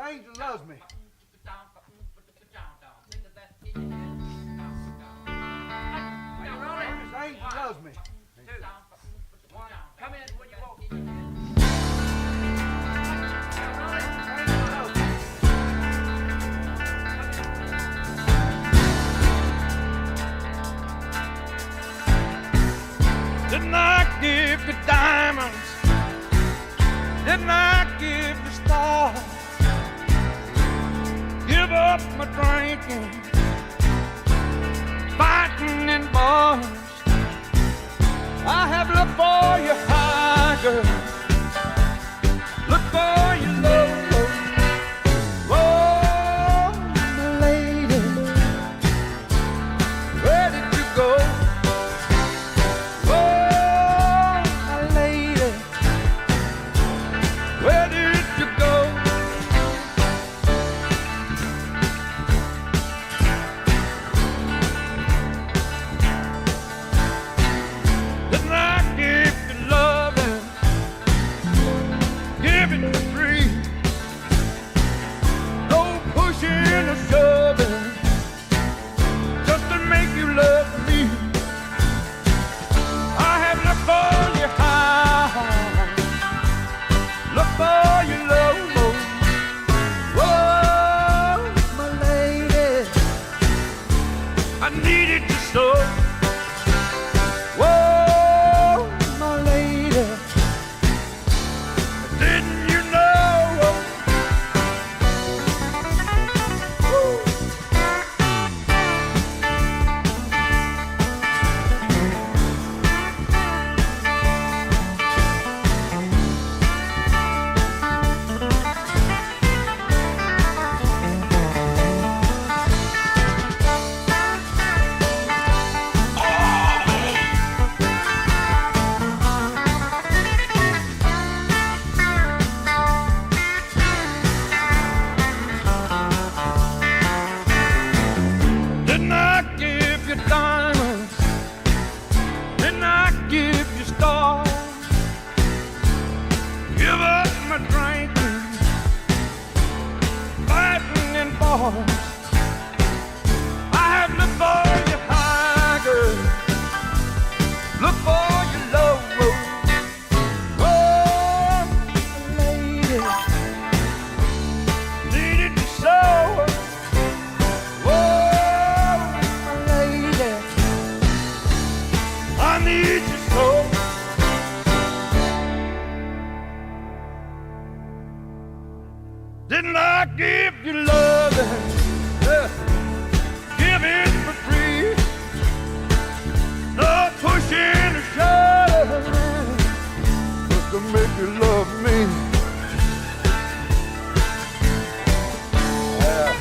angel loves me. This angel loves me. Come in when you walk. Didn't I give you diamonds? Didn't I give you stars? Give up my drinking, fighting in bars. I have looked for you high, girl. Look for you low. Oh, my lady, where did you go? Oh, my lady, where did you go? Didn't I give you loving, give it for free? No pushing or shoving, just to make you love me. I have looked for you high, look for you low. Oh, my lady, I needed you so. Whoa, my lady, didn't you know? Woo. Didn't I give you diamonds? Didn't I give you stars? Give up my drinking, fighting in bars. I have looked for you high, girl. Look for you low. Oh, lady, needed you so. Whoa, my lady, I need you so. Didn't I give you loving? Yeah. Give it for free. No pushing or shoving, just to make you love me. Yeah.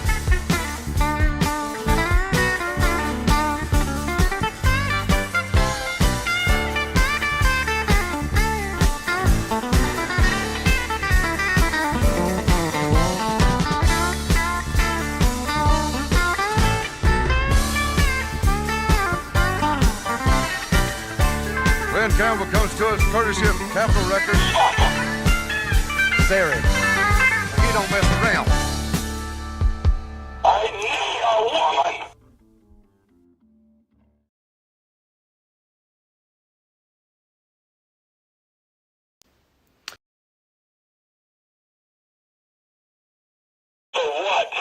Glenn Campbell comes to us courtesy of Capitol Records. Sarah, he don't mess around. I need a woman. For what?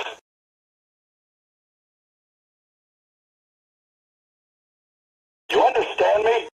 You understand me?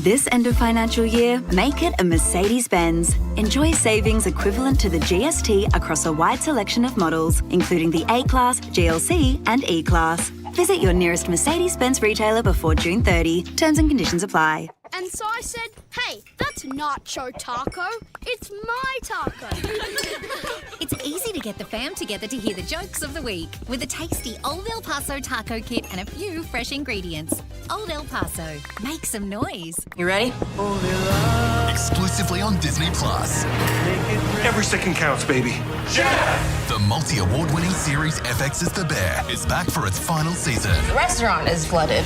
This end of financial year, make it a Mercedes-Benz. Enjoy savings equivalent to the GST across a wide selection of models, including the A-Class, GLC and E-Class. Visit your nearest Mercedes-Benz retailer before June 30. Terms and conditions apply. And so I said, hey, that's nacho taco. It's my taco. It's easy to get the fam together to hear the jokes of the week with a tasty Old El Paso taco kit and a few fresh ingredients. Old El Paso. Make some noise. You ready? Exclusively on Disney Plus. Every second counts, baby. The multi-award-winning series FX's The Bear is back for its final season. The restaurant is flooded.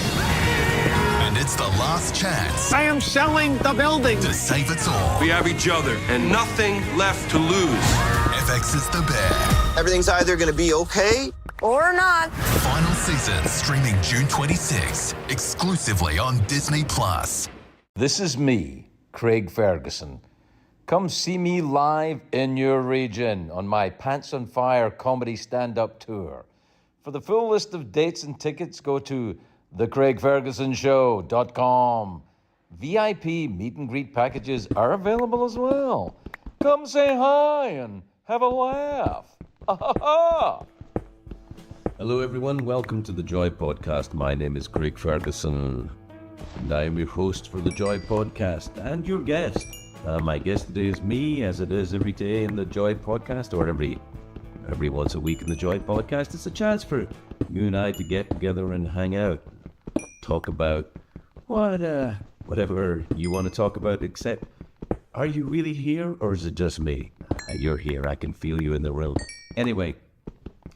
And it's the last chance I am selling the building. to save it all. We have each other and nothing left to lose. FX's The Bear. Everything's either going to be okay Or not. Final season streaming June 26th. Exclusively on Disney Plus. This is me, Craig Ferguson. Come see me live in your region on my Pants on Fire comedy stand-up tour. For the full list of dates and tickets, go to thecraigfergusonshow.com. VIP meet and greet packages are available as well. Come say hi and have a laugh. Hello everyone, welcome to the Joy Podcast. My name is Craig Ferguson and I am your host for the Joy Podcast and your guest. My guest today is me, as it is every day in the Joy Podcast, or every once a week in the Joy Podcast. It's a chance for you and I to get together and hang out. Talk about whatever you want to talk about, except, are you really here or is it just me? You're here, I can feel you in the room. Anyway,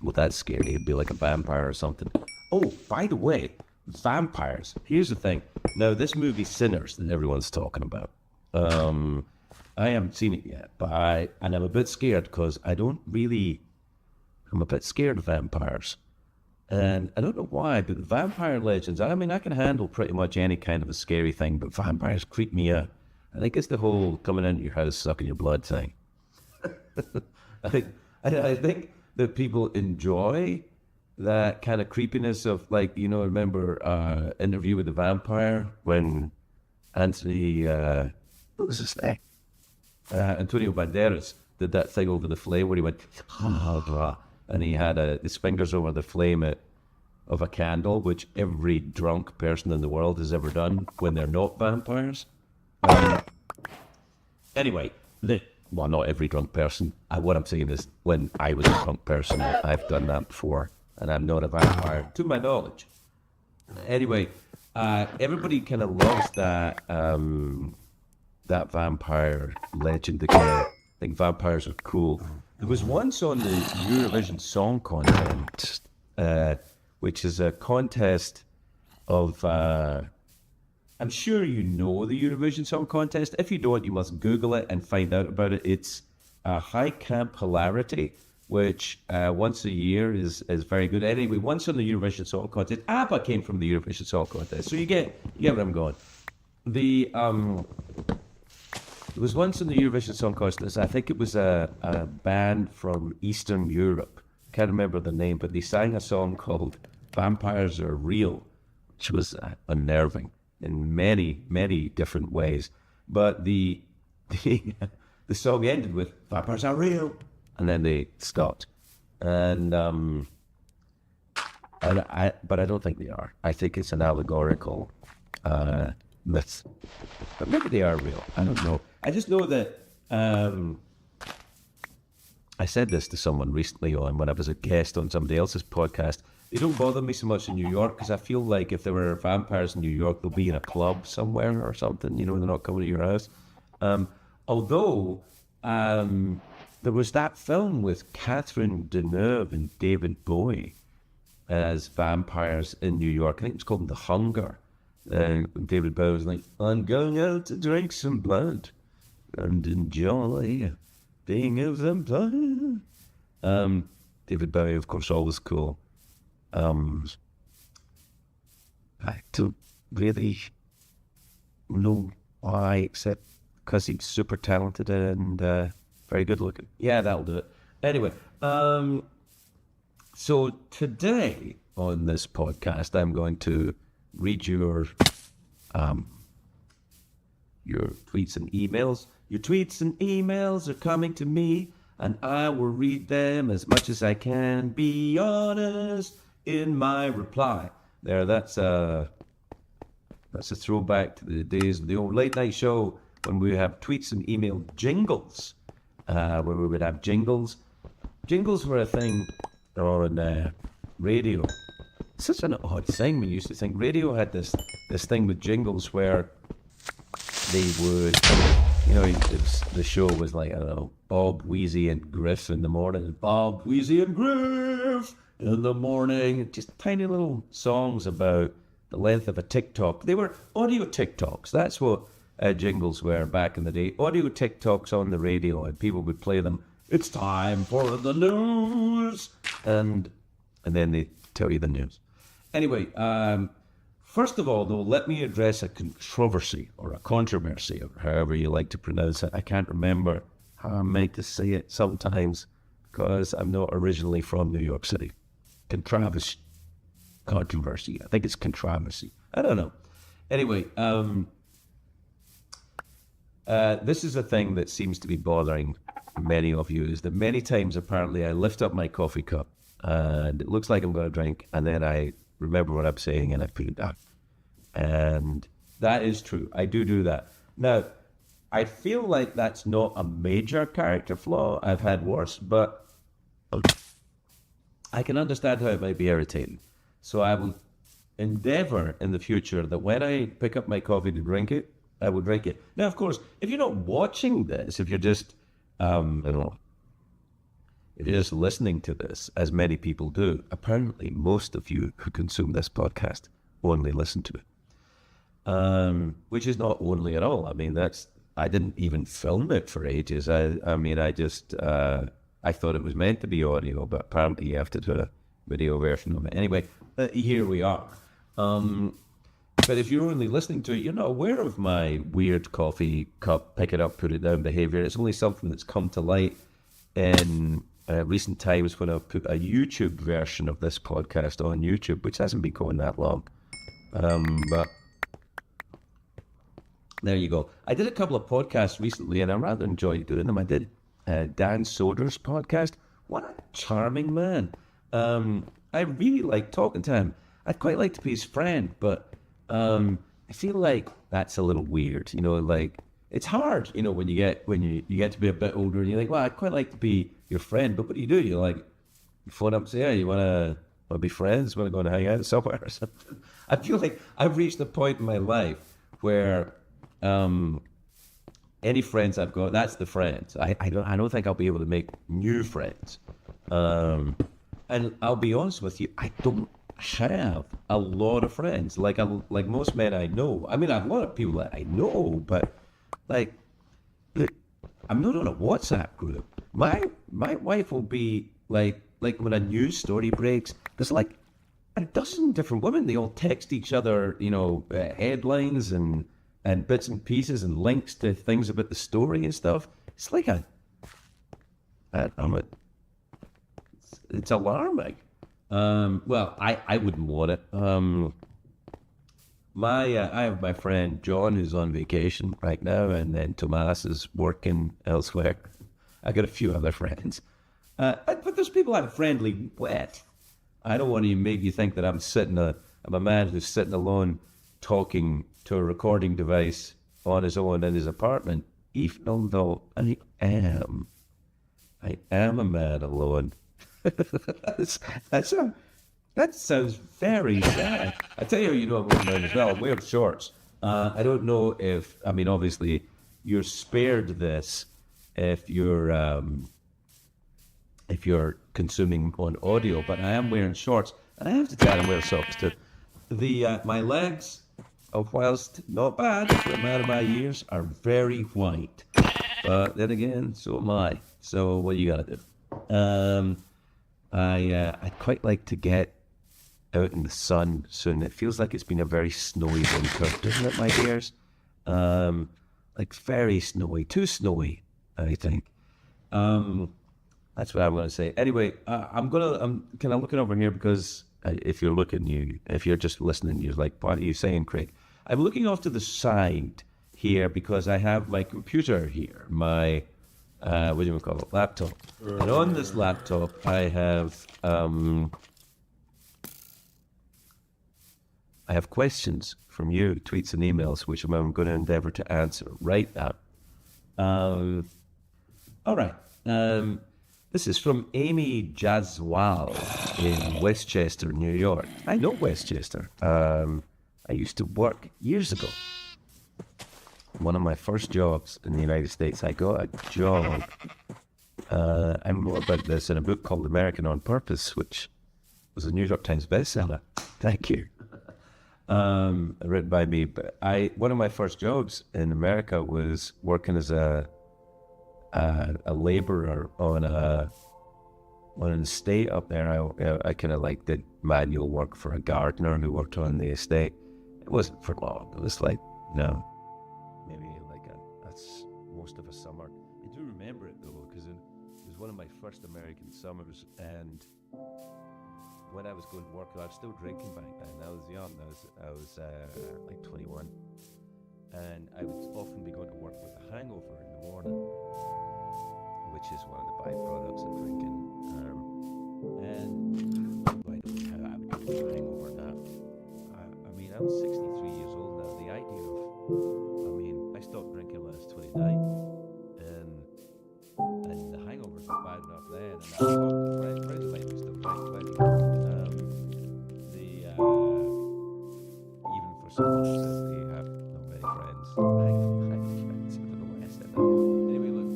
well, that's scary. It'd be like a vampire or something. Oh, by the way, vampires. Here's the thing. Now, this movie Sinners that everyone's talking about, I haven't seen it yet, and I'm a bit scared because I'm a bit scared of vampires. And I don't know why, but vampire legends, I mean, I can handle pretty much any kind of a scary thing, but vampires creep me out. I think it's the whole coming into your house, sucking your blood thing. I think that people enjoy that kind of creepiness of, like, you know, I remember Interview with the Vampire when Anthony, what was his name? Antonio Banderas did that thing over the flame where he went, and he had his fingers over the flame of a candle, which every drunk person in the world has ever done when they're not vampires. Anyway, well, not every drunk person. What I'm saying is, when I was a drunk person, I've done that before, and I'm not a vampire, to my knowledge. Anyway, everybody kind of loves that vampire legend. They kind of think vampires are cool. There was once on the Eurovision Song Contest, which is a contest of, I'm sure you know the Eurovision Song Contest. If you don't, you must Google it and find out about it. It's a high camp hilarity, which once a year is very good. Anyway, once on the Eurovision Song Contest, ABBA came from the Eurovision Song Contest, so you get where I'm going. There was once in the Eurovision Song Contest, I think it was a band from Eastern Europe. Can't remember the name, but they sang a song called Vampires Are Real, which was unnerving in many, many different ways. But the song ended with Vampires Are Real, and then they stopped. But I don't think they are. I think it's an allegorical myth. But maybe they are real. I don't know. I just know that I said this to someone recently when I was a guest on somebody else's podcast. They don't bother me so much in New York because I feel like if there were vampires in New York, they'll be in a club somewhere or something. You know, they're not coming to your house. Although there was that film with Catherine Deneuve and David Bowie as vampires in New York. I think it was called The Hunger. David Bowie was like, I'm going out to drink some blood and enjoy being a vampire. David Bowie, of course, always cool. I don't really know why, except because he's super talented and very good looking. Yeah, that'll do it. Anyway, so today on this podcast, I'm going to read your your tweets and emails. Your tweets and emails are coming to me, and I will read them as much as I can. Be honest in my reply. There, that's a throwback to the days of the old late night show when we have tweets and email jingles, where we would have jingles. Jingles were a thing on radio. Such an odd thing. We used to think radio had this thing with jingles where they would, the show was like, I don't know, Bob, Wheezy, and Griff in the morning. Bob, Wheezy, and Griff in the morning. Just tiny little songs about the length of a TikTok. They were audio TikToks. That's what jingles were back in the day. Audio TikToks on the radio, and people would play them. It's time for the news, and then they tell you the news. Anyway, first of all, though, let me address a controversy or a controversy, or however you like to pronounce it. I can't remember how I'm meant to say it sometimes because I'm not originally from New York City. Controversy. I think it's controversy. I don't know. Anyway, this is a thing that seems to be bothering many of you, is that many times apparently I lift up my coffee cup and it looks like I'm going to drink, and then I remember what I'm saying and I put it down. And that is true. I do that. Now, I feel like that's not a major character flaw. I've had worse, but I can understand how it might be irritating. So I will endeavor in the future that when I pick up my coffee to drink it, I will drink it. Now, of course, if you're not watching this, if you're just, if you're just listening to this, as many people do, apparently most of you who consume this podcast only listen to it, which is not only at all. I mean, I didn't even film it for ages. I thought it was meant to be audio, but apparently you have to do a video version of it. Anyway, here we are. But if you're only listening to it, you're not aware of my weird coffee cup, pick it up, put it down behavior. It's only something that's come to light in recent times when I've put a YouTube version of this podcast on YouTube, which hasn't been going that long. But there you go. I did a couple of podcasts recently, and I rather enjoyed doing them. I did Dan Soder's podcast. What a charming man. I really like talking to him. I'd quite like to be his friend, but I feel like that's a little weird. Like it's hard. When you get to be a bit older, and you're like, well, I'd quite like to be your friend, but what do? You like you phone up and say, yeah, you want to be friends? Want to go and hang out somewhere or something? I feel like I've reached a point in my life where any friends I've got, that's the friends. I don't think I'll be able to make new friends. And I'll be honest with you, I don't have a lot of friends. Like most men I know. I mean, I have a lot of people that I know, but like, I'm not on a WhatsApp group. My wife will be like when a news story breaks, there's like a dozen different women. They all text each other, headlines and bits and pieces and links to things about the story and stuff. It's like it's alarming. Well, I wouldn't want it. I have my friend John who's on vacation right now, and then Tomas is working elsewhere. I got a few other friends. But there's people I'm friendly with. I don't want to make you think that I'm a man who's sitting alone talking to a recording device on his own in his apartment, even though I am a man alone. That sounds very sad. I tell you, I'm wearing mine as well. I'm wearing shorts. I don't know obviously you're spared this if you're consuming on audio, but I am wearing shorts, and I have to tell you, I'm wearing socks too. My legs, whilst not bad for a man of my years, are very white. But then again, so am I. So what you gotta do? I'd quite like to get out in the sun soon. It feels like it's been a very snowy winter, doesn't it, my dears? Like very snowy, too snowy, I think. That's what I'm going to say. Anyway, I'm kind of looking over here because if you're just listening, you're like, what are you saying, Craig? I'm looking off to the side here because I have my computer here, my what do you call it, laptop. And on this laptop, I have questions from you, tweets and emails, which I'm going to endeavor to answer right now. All right. This is from Amy Jaswal in Westchester, New York. I know Westchester. I used to work years ago. One of my first jobs in the United States, I got a job. I wrote about this in a book called American on Purpose, which was a New York Times bestseller. Thank you. Written by me. But one of my first jobs in America was working as a laborer on an estate up there. I kind of like did manual work for a gardener who worked on the estate. It wasn't for long. It was like, maybe like that's most of a summer. I do remember it though, because it was one of my first American summers, and when I was going to work, I was still drinking back then. I was young. I was like 21, and I would often be going to work with a hangover in the morning, which is one of the byproducts of drinking. And I don't know how I would get a hangover now. I mean, I'm 63 years old now. The idea of, I stopped drinking when I was 29, and the hangovers were bad enough then. And I thought friends of mine were still drinking, even for someone who says they have not many friends. I have friends. I don't know why I said that. Anyway, look,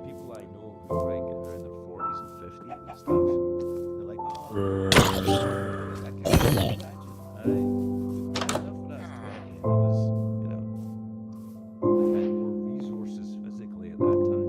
people I know who drink and they're in their 40s and 50s and stuff, they're like, oh, I can't imagine. Enough when I was 20, I was, I had more resources physically at that time.